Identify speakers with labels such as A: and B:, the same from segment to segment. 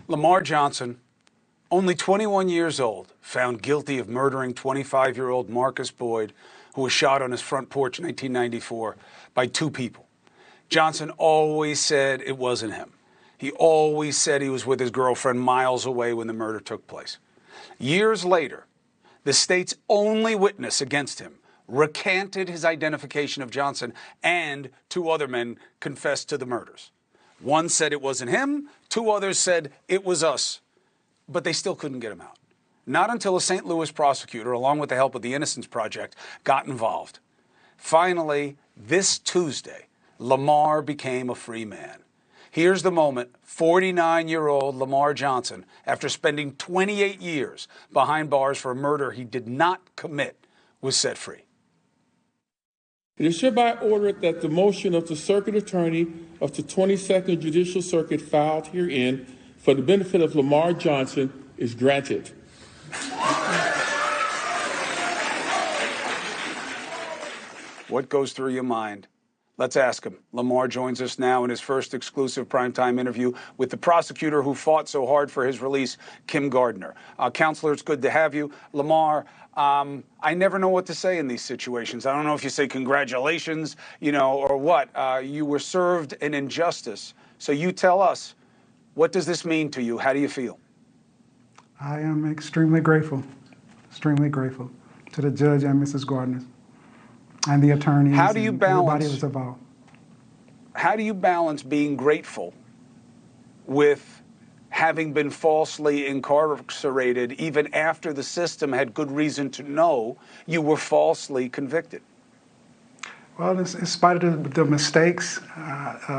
A: Lamar Johnson, only 21 years old, found guilty of murdering 25-year-old Marcus Boyd, who was shot on his front porch in 1994 by two people. Johnson always said it wasn't him. He always said he was with his girlfriend miles away when the murder took place. Years later, the state's only witness against him recanted his identification of Johnson, and two other men confessed to the murders. One said it wasn't him, two others said it was us, but they still couldn't get him out. Not until a St. Louis prosecutor, along with the help of the Innocence Project, got involved. Finally, this Tuesday, Lamar became a free man. Here's the moment 49-year-old Lamar Johnson, after spending 28 years behind bars for a murder he did not commit, was set free.
B: It is hereby ordered that the motion of the Circuit Attorney of the 22nd Judicial Circuit filed herein for the benefit of Lamar Johnson is granted.
A: What goes through your mind? Let's ask him. Lamar joins us now in his first exclusive primetime interview with the prosecutor who fought so hard for his release, Kim Gardner. Counselor, it's good to have you. Lamar, I never know what to say in these situations. I don't know if you say congratulations, or what. You were served an injustice. So you tell us, what does this mean to you? How do you feel?
C: I am extremely grateful to the judge and Mrs. Gardner and the attorneys.
A: How do you balance,
C: everybody was involved.
A: How do you balance being grateful with having been falsely incarcerated even after the system had good reason to know you were falsely convicted?
C: Well, in spite of the mistakes,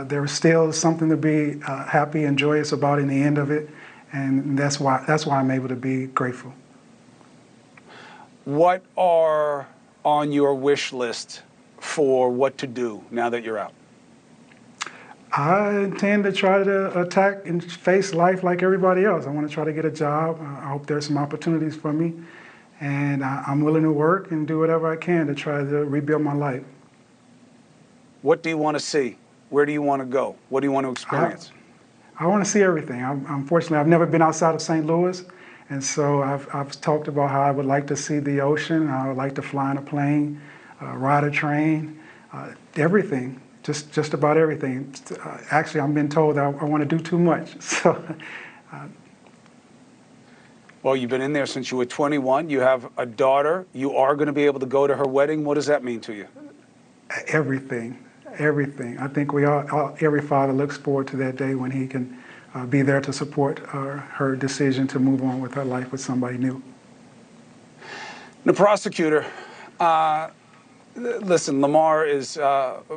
C: there was still something to be happy and joyous about in the end of it, and that's why I'm able to be grateful.
A: What are on your wish list for what to do now that you're out?
C: I intend to try to attack and face life like everybody else. I want to try to get a job. I hope there's some opportunities for me, and I'm willing to work and do whatever I can to try to rebuild my life. What
A: do you want to see? Where do you want to go? What do you want to experience?
C: I want to see everything. Unfortunately, I've never been outside of St. Louis, and so I've talked about how I would like to see the ocean, how I would like to fly in a plane, ride a train, everything, just about everything. Actually, I've been told that I want to do too much. So.
A: Well, you've been in there since you were 21. You have a daughter. You are going to be able to go to her wedding. What does that mean to you?
C: Everything. I think every father looks forward to that day when he can be there to support her decision to move on with her life with somebody new.
A: The prosecutor, listen, Lamar is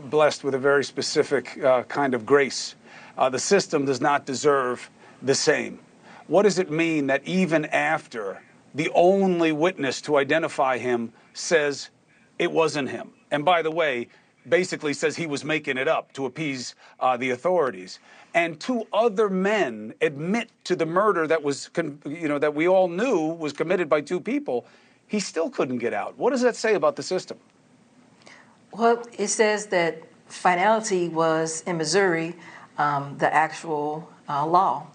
A: blessed with a very specific kind of grace. The system does not deserve the same. What does it mean that even after the only witness to identify him says it wasn't him? And by the way, basically says he was making it up to appease the authorities. And two other men admit to the murder that was, that we all knew was committed by two people. He still couldn't get out. What does that say about the system?
D: Well, it says that finality was in Missouri, the actual law.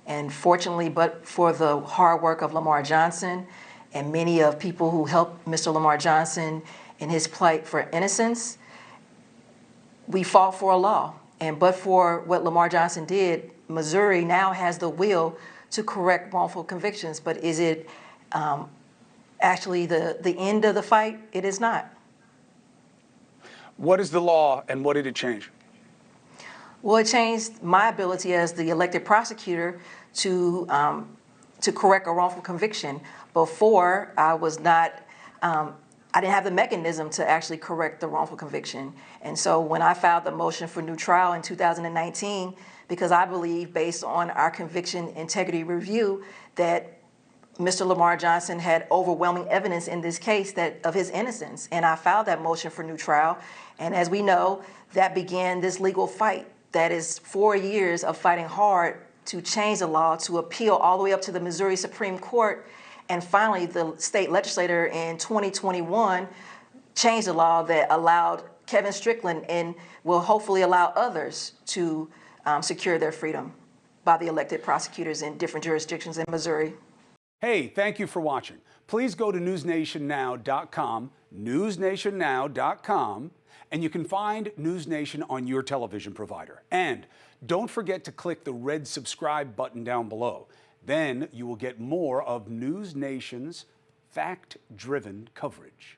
D: And fortunately, but for the hard work of Lamar Johnson and many of people who helped Mr. Lamar Johnson in his plight for innocence, we fought for a law. And but for what Lamar Johnson did, Missouri now has the will to correct wrongful convictions. But is it actually the end of the fight? It is not.
A: What is the law and what did it change?
D: Well, it changed my ability as the elected prosecutor to correct a wrongful conviction. Before, I was not, I didn't have the mechanism to actually correct the wrongful conviction. And so when I filed the motion for new trial in 2019, because I believe based on our conviction integrity review that Mr. Lamar Johnson had overwhelming evidence in this case of his innocence. And I filed that motion for new trial. And as we know, that began this legal fight that is 4 years of fighting hard to change the law, to appeal all the way up to the Missouri Supreme Court. And finally, the state legislature in 2021 changed the law that allowed Kevin Strickland and will hopefully allow others to secure their freedom. by the elected prosecutors in different jurisdictions in Missouri.
A: Hey, thank you for watching. Please go to newsnationnow.com, newsnationnow.com, and you can find NewsNation on your television provider. And don't forget to click the red subscribe button down below. Then you will get more of NewsNation's fact-driven coverage.